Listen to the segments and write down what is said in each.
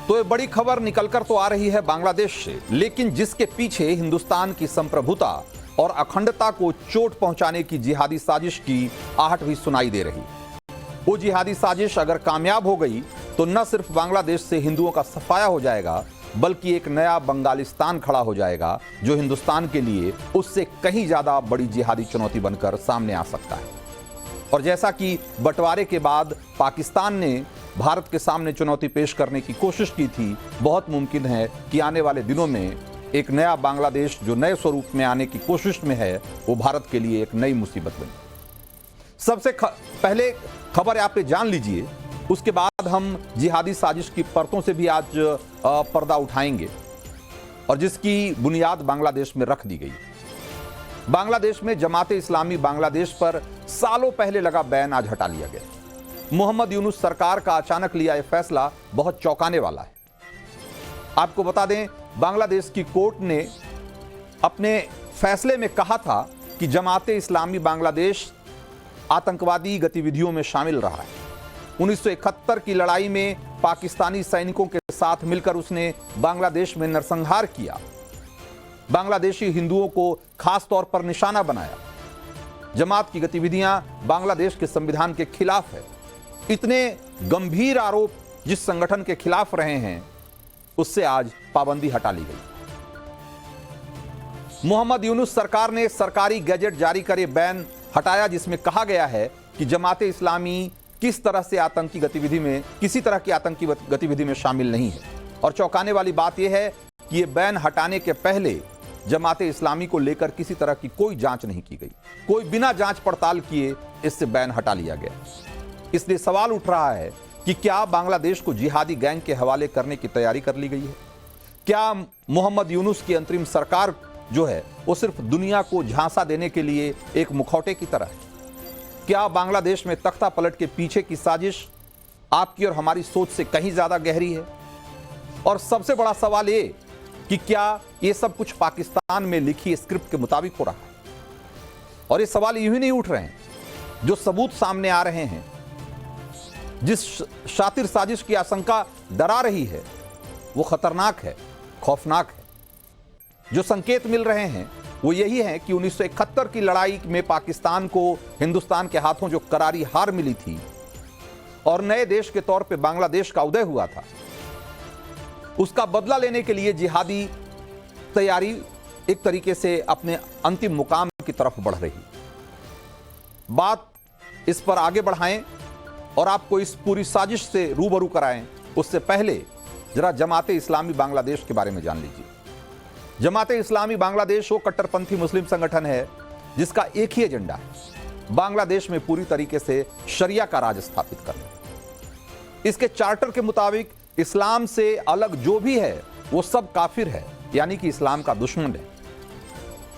तो ये बड़ी खबर निकलकर तो आ रही है बांग्लादेश से, लेकिन जिसके पीछे हिंदुस्तान की संप्रभुता और अखंडता को चोट पहुंचाने की जिहादी साजिश की आहट भी सुनाई दे रही। वो जिहादी साजिश अगर कामयाब हो गई तो न सिर्फ बांग्लादेश से हिंदुओं का सफाया हो जाएगा, बल्कि एक नया बंगालिस्तान खड़ा हो जाएगा जो हिंदुस्तान के लिए उससे कहीं ज्यादा बड़ी जिहादी चुनौती बनकर सामने आ सकता है। और जैसा कि बंटवारे के बाद पाकिस्तान ने भारत के सामने चुनौती पेश करने की कोशिश की थी, बहुत मुमकिन है कि आने वाले दिनों में एक नया बांग्लादेश जो नए स्वरूप में आने की कोशिश में है, वो भारत के लिए एक नई मुसीबत बने। सबसे पहले खबर आप जान लीजिए, उसके बाद हम जिहादी साजिश की परतों से भी आज पर्दा उठाएंगे और जिसकी बुनियाद बांग्लादेश में रख दी गई। बांग्लादेश में जमाते इस्लामी बांग्लादेश पर सालों पहले लगा बैन आज हटा लिया गया। मोहम्मद यूनुस सरकार का अचानक लिया यह फैसला बहुत चौंकाने वाला है। आपको बता दें, बांग्लादेश की कोर्ट ने अपने फैसले में कहा था कि जमाते इस्लामी बांग्लादेश आतंकवादी गतिविधियों में शामिल रहा है। 1971 की लड़ाई में पाकिस्तानी सैनिकों के साथ मिलकर उसने बांग्लादेश में नरसंहार किया, बांग्लादेशी हिंदुओं को खास तौर पर निशाना बनाया। जमात की गतिविधियां बांग्लादेश के संविधान के खिलाफ है। इतने गंभीर आरोप जिस संगठन के खिलाफ रहे हैं, उससे आज पाबंदी हटा ली गई। मोहम्मद यूनुस सरकार ने सरकारी गैजेट जारी करे बैन हटाया, जिसमें कहा गया है कि जमाते इस्लामी किस तरह से आतंकी गतिविधि में, किसी तरह की आतंकी गतिविधि में शामिल नहीं है। और चौंकाने वाली बात यह है कि यह बैन हटाने के पहले जमाते इस्लामी को लेकर किसी तरह की कोई जांच नहीं की गई। कोई बिना जांच पड़ताल किए इससे बैन हटा लिया गया। इसलिए सवाल उठ रहा है कि क्या बांग्लादेश को जिहादी गैंग के हवाले करने की तैयारी कर ली गई है? क्या मोहम्मद यूनुस की अंतरिम सरकार जो है वो सिर्फ दुनिया को झांसा देने के लिए एक मुखौटे की तरह है? क्या बांग्लादेश में तख्ता पलट के पीछे की साजिश आपकी और हमारी सोच से कहीं ज्यादा गहरी है? और सबसे बड़ा सवाल ये कि क्या ये सब कुछ पाकिस्तान में लिखी स्क्रिप्ट के मुताबिक हो रहा है? और ये सवाल यूं ही नहीं उठ रहे हैं, जो सबूत सामने आ रहे हैं, जिस शातिर साजिश की आशंका डरा रही है, वो खतरनाक है, खौफनाक है। जो संकेत मिल रहे हैं वो यही है कि 1971 की लड़ाई में पाकिस्तान को हिंदुस्तान के हाथों जो करारी हार मिली थी और नए देश के तौर पे बांग्लादेश का उदय हुआ था, उसका बदला लेने के लिए जिहादी तैयारी एक तरीके से अपने अंतिम मुकाम की तरफ बढ़ रही। बात इस पर आगे बढ़ाएं और आपको इस पूरी साजिश से रूबरू कराएं, उससे पहले जरा जमाते इस्लामी बांग्लादेश के बारे में जान लीजिए। जमाते इस्लामी बांग्लादेश वो कट्टरपंथी मुस्लिम संगठन है जिसका एक ही एजेंडा है, बांग्लादेश में पूरी तरीके से शरिया का राज स्थापित करना। इसके चार्टर के मुताबिक इस्लाम से अलग जो भी है वो सब काफिर है, यानी कि इस्लाम का दुश्मन है।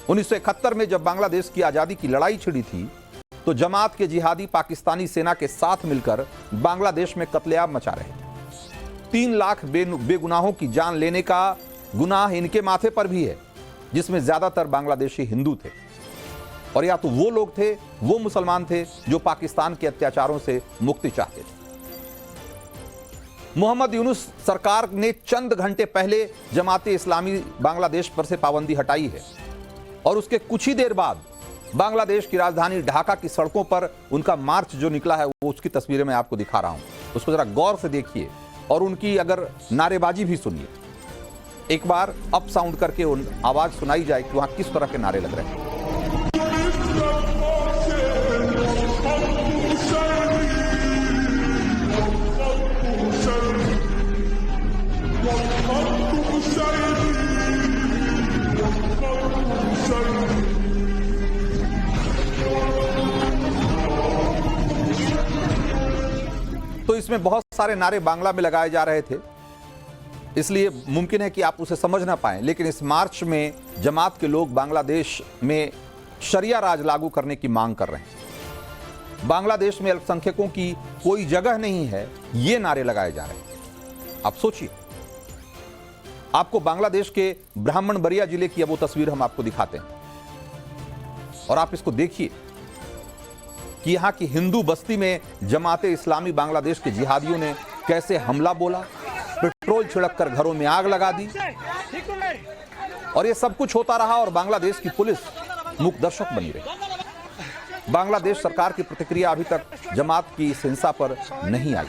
1971 में जब बांग्लादेश की आजादी की लड़ाई छिड़ी थी तो जमात के जिहादी पाकिस्तानी सेना के साथ मिलकर बांग्लादेश में कत्लेआम मचा रहे थे। 3 लाख बेगुनाहों की जान लेने का गुनाह इनके माथे पर भी है, जिसमें ज्यादातर बांग्लादेशी हिंदू थे और या तो वो लोग थे, वो मुसलमान थे जो पाकिस्तान के अत्याचारों से मुक्ति चाहते थे। मोहम्मद यूनुस सरकार ने चंद घंटे पहले जमाते इस्लामी बांग्लादेश पर से पाबंदी हटाई है और उसके कुछ ही देर बाद बांग्लादेश की राजधानी ढाका की सड़कों पर उनका मार्च जो निकला है, वो उसकी तस्वीरें मैं आपको दिखा रहा हूं, उसको जरा गौर से देखिए और उनकी अगर नारेबाजी भी सुनिए। एक बार अप साउंड करके उन आवाज सुनाई जाए कि वहां किस तरह के नारे लग रहे हैं। तो इसमें बहुत सारे नारे बांग्ला में लगाए जा रहे थे, इसलिए मुमकिन है कि आप उसे समझ ना पाएं, लेकिन इस मार्च में जमात के लोग बांग्लादेश में शरिया राज लागू करने की मांग कर रहे हैं। बांग्लादेश में अल्पसंख्यकों की कोई जगह नहीं है, ये नारे लगाए जा रहे हैं। आप सोचिए, आपको बांग्लादेश के ब्राह्मणबरिया जिले की अब वो तस्वीर हम आपको दिखाते हैं और आप इसको देखिए कि यहां की हिंदू बस्ती में जमाते इस्लामी बांग्लादेश के जिहादियों ने कैसे हमला बोला, पेट्रोल पेट्रोल छिड़क कर घरों में आग लगा दी। और ये सब कुछ होता रहा और बांग्लादेश की पुलिस मूक दर्शक बनी रही। बांग्लादेश सरकार की प्रतिक्रिया अभी तक जमात की इस हिंसा पर नहीं आई।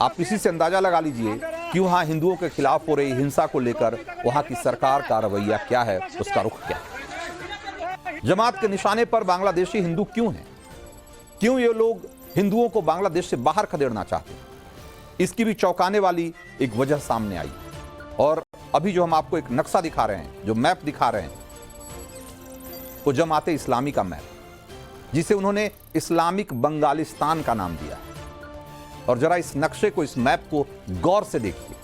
आप इसी से अंदाजा लगा लीजिए कि वहां हिंदुओं के खिलाफ हो रही हिंसा को लेकर वहां की सरकार का रवैया क्या है, उसका रुख क्या है। जमात के निशाने पर बांग्लादेशी हिंदू क्यों हैं? क्यों ये लोग हिंदुओं को बांग्लादेश से बाहर खदेड़ना चाहते हैं? इसकी भी चौंकाने वाली एक वजह सामने आई। और अभी जो हम आपको एक नक्शा दिखा रहे हैं, जो मैप दिखा रहे हैं, वो जमाते इस्लामी का मैप, जिसे उन्होंने इस्लामिक बंगालिस्तान का नाम दिया है। और जरा इस नक्शे को, इस मैप को गौर से देखिए।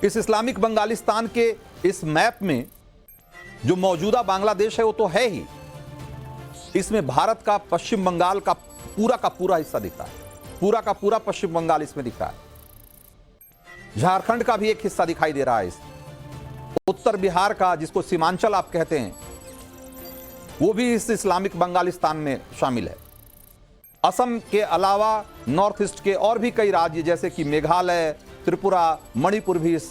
इस इस्लामिक बंगालिस्तान के इस मैप में जो मौजूदा बांग्लादेश है वो तो है ही, इसमें भारत का पश्चिम बंगाल का पूरा हिस्सा दिख रहा है। पूरा का पूरा पश्चिम बंगाल इसमें दिख रहा है। झारखंड का भी एक हिस्सा दिखाई दे रहा है। इस उत्तर बिहार का, जिसको सीमांचल आप कहते हैं, वो भी इस इस्लामिक बंगालिस्तान में शामिल है। असम के अलावा नॉर्थ ईस्ट के और भी कई राज्य जैसे कि मेघालय, त्रिपुरा, मणिपुर भी इस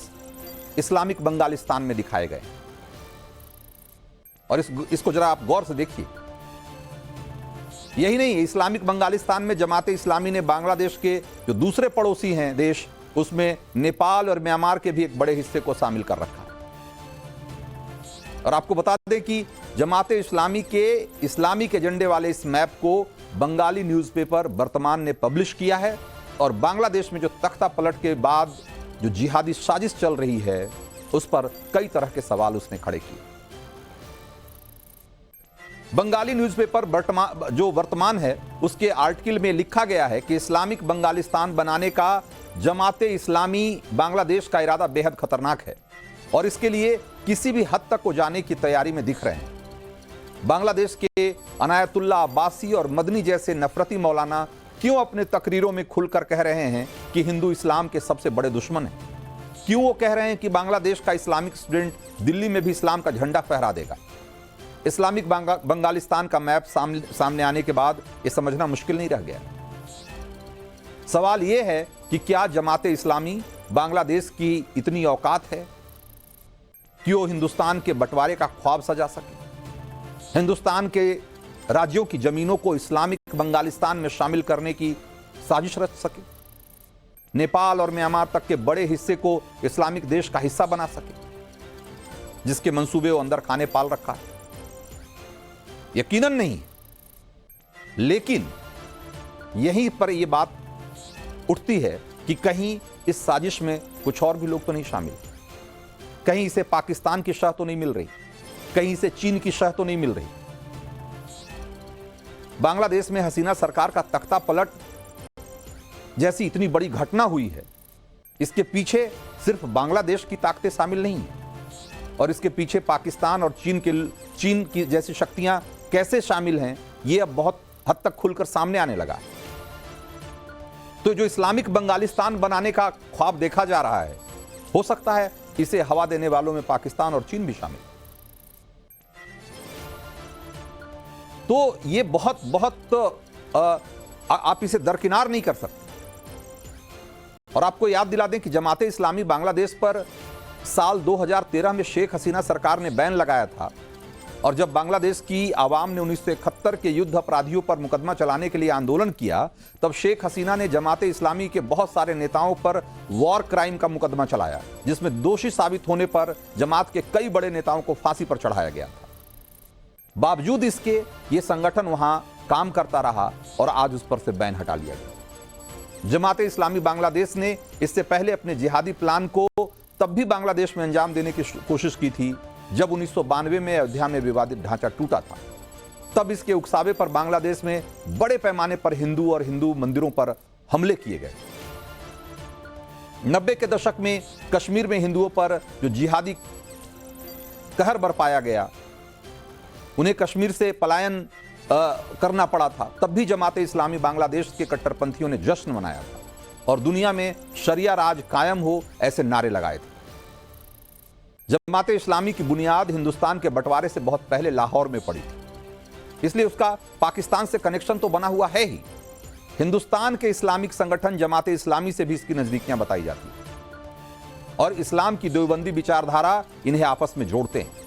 इस्लामिक बंगालिस्तान में दिखाए गए। और इसको जरा आप गौर से देखिए। यही नहीं, इस्लामिक बंगालिस्तान में जमाते इस्लामी ने बांग्लादेश के जो दूसरे पड़ोसी हैं देश, उसमें नेपाल और म्यांमार के भी एक बड़े हिस्से को शामिल कर रखा है। और आपको बता दें कि जमाते इस्लामी के इस्लामिक एजेंडे वाले इस मैप को बंगाली न्यूज़पेपर वर्तमान ने पब्लिश किया है। और बांग्लादेश में जो तख्ता पलट के बाद जो जिहादी साजिश चल रही है, उस पर कई तरह के सवाल उसने खड़े किए। बंगाली न्यूज़पेपर जो वर्तमान है, उसके आर्टिकल में लिखा गया है कि इस्लामिक बंगालिस्तान बनाने का जमाते इस्लामी बांग्लादेश का इरादा बेहद खतरनाक है और इसके लिए किसी भी हद तक को जाने की तैयारी में दिख रहे हैं। बांग्लादेश के अनायतुल्लाह अब्बासी और मदनी जैसे नफरती मौलाना क्यों अपने तकरीरों में खुलकर कह रहे हैं कि हिंदू इस्लाम के सबसे बड़े दुश्मन हैं? क्यों वो कह रहे हैं कि बांग्लादेश का इस्लामिक स्टूडेंट दिल्ली में भी इस्लाम का झंडा फहरा देगा? इस्लामिक बंगालिस्तान का मैप सामने आने के बाद ये समझना मुश्किल नहीं रह गया। सवाल यह है कि क्या जमाते इस्लामी बांग्लादेश की इतनी औकात है कि वो हिंदुस्तान के बंटवारे का ख्वाब सजा सके, हिंदुस्तान के राज्यों की जमीनों को इस्लामिक बंगालिस्तान में शामिल करने की साजिश रच सके, नेपाल और म्यांमार तक के बड़े हिस्से को इस्लामिक देश का हिस्सा बना सके, जिसके मंसूबे वो अंदर खाने पाल रखा है? यकीनन नहीं। लेकिन यहीं पर यह बात उठती है कि कहीं इस साजिश में कुछ और भी लोग तो नहीं शामिल, कहीं इसे पाकिस्तान की शह तो नहीं मिल रही, कहीं इसे चीन की शह तो नहीं मिल रही। बांग्लादेश में हसीना सरकार का तख्ता पलट जैसी इतनी बड़ी घटना हुई है, इसके पीछे सिर्फ बांग्लादेश की ताकतें शामिल नहीं है, और इसके पीछे पाकिस्तान और चीन की जैसी शक्तियां कैसे शामिल हैं, यह अब बहुत हद तक खुलकर सामने आने लगा है। तो जो इस्लामिक बंगालिस्तान बनाने का ख्वाब देखा जा रहा है, हो सकता है इसे हवा देने वालों में पाकिस्तान और चीन भी शामिल। तो ये आप इसे दरकिनार नहीं कर सकते। और आपको याद दिला दें कि जमाते इस्लामी बांग्लादेश पर साल 2013 में शेख हसीना सरकार ने बैन लगाया था। और जब बांग्लादेश की आवाम ने 1971 के युद्ध अपराधियों पर मुकदमा चलाने के लिए आंदोलन किया, तब शेख हसीना ने जमाते इस्लामी के बहुत सारे नेताओं पर वॉर क्राइम का मुकदमा चलाया, जिसमें दोषी साबित होने पर जमात के कई बड़े नेताओं को फांसी पर चढ़ाया गया था। बावजूद इसके ये संगठन वहां काम करता रहा और आज उस पर से बैन हटा लिया गया। जमाते इस्लामी बांग्लादेश ने इससे पहले अपने जिहादी प्लान को तब भी बांग्लादेश में अंजाम देने की कोशिश की थी जब 1992 में अयोध्या में विवादित ढांचा टूटा था। तब इसके उकसावे पर बांग्लादेश में बड़े पैमाने पर हिंदू और हिंदू मंदिरों पर हमले किए गए। 90 के दशक में कश्मीर में हिंदुओं पर जो जिहादी कहर बरपाया गया, उन्हें कश्मीर से पलायन करना पड़ा था, तब भी जमाते इस्लामी बांग्लादेश के कट्टरपंथियों ने जश्न मनाया था और दुनिया में शरिया राज कायम हो ऐसे नारे लगाए थे। जमाते इस्लामी की बुनियाद हिंदुस्तान के बंटवारे से बहुत पहले लाहौर में पड़ी थी, इसलिए उसका पाकिस्तान से कनेक्शन तो बना हुआ है ही। हिंदुस्तान के इस्लामिक संगठन जमाते इस्लामी से भी इसकी नजदीकियां बताई जाती हैं और इस्लाम की देवबंदी विचारधारा इन्हें आपस में जोड़ते हैं।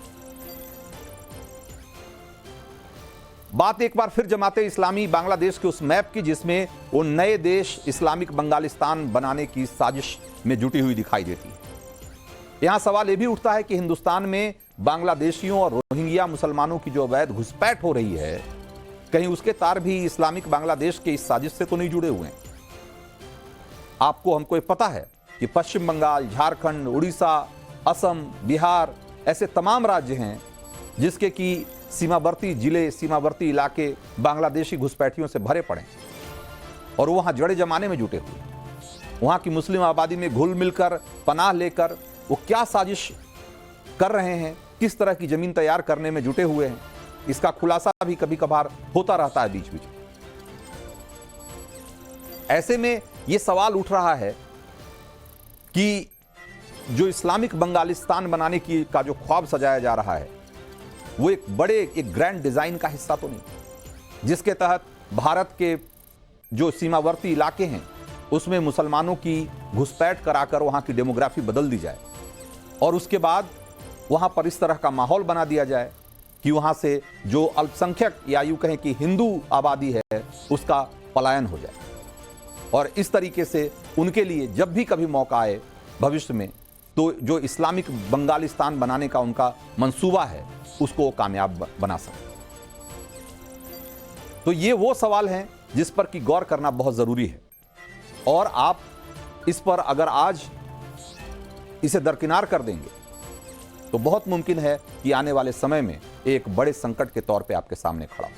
बात एक बार फिर जमाते इस्लामी बांग्लादेश के उस मैप की जिसमें वो नए देश इस्लामिक बंगालिस्तान बनाने की साजिश में जुटी हुई दिखाई देती है। यहां सवाल यह भी उठता है कि हिंदुस्तान में बांग्लादेशियों और रोहिंग्या मुसलमानों की जो अवैध घुसपैठ हो रही है, कहीं उसके तार भी इस्लामिक बांग्लादेश के इस साजिश से तो नहीं जुड़े हुए हैं। आपको हमको ये पता है कि पश्चिम बंगाल, झारखंड, उड़ीसा, असम, बिहार ऐसे तमाम राज्य हैं जिसके की सीमावर्ती जिले, सीमावर्ती इलाके बांग्लादेशी घुसपैठियों से भरे पड़े और वहां जड़े जमाने में जुटे हुए। वहां की मुस्लिम आबादी में घुल मिलकर पनाह लेकर वो क्या साजिश कर रहे हैं, किस तरह की जमीन तैयार करने में जुटे हुए हैं, इसका खुलासा भी कभी कभार होता रहता है बीच बीच। ऐसे में यह सवाल उठ रहा है कि जो इस्लामिक बंगालिस्तान बनाने की का जो ख्वाब सजाया जा रहा है वो एक ग्रैंड डिजाइन का हिस्सा तो नहीं, जिसके तहत भारत के जो सीमावर्ती इलाके हैं उसमें मुसलमानों की घुसपैठ कराकर वहां की डेमोग्राफी बदल दी जाए और उसके बाद वहां पर इस तरह का माहौल बना दिया जाए कि वहां से जो अल्पसंख्यक या यूं कहें कि हिंदू आबादी है उसका पलायन हो जाए और इस तरीके से उनके लिए जब भी कभी मौका आए भविष्य में तो जो इस्लामिक बंगालिस्तान बनाने का उनका मंसूबा है उसको कामयाब बना सके। तो ये वो सवाल हैं जिस पर कि गौर करना बहुत जरूरी है और आप इस पर अगर आज इसे दरकिनार कर देंगे तो बहुत मुमकिन है कि आने वाले समय में एक बड़े संकट के तौर पे आपके सामने खड़ा हो।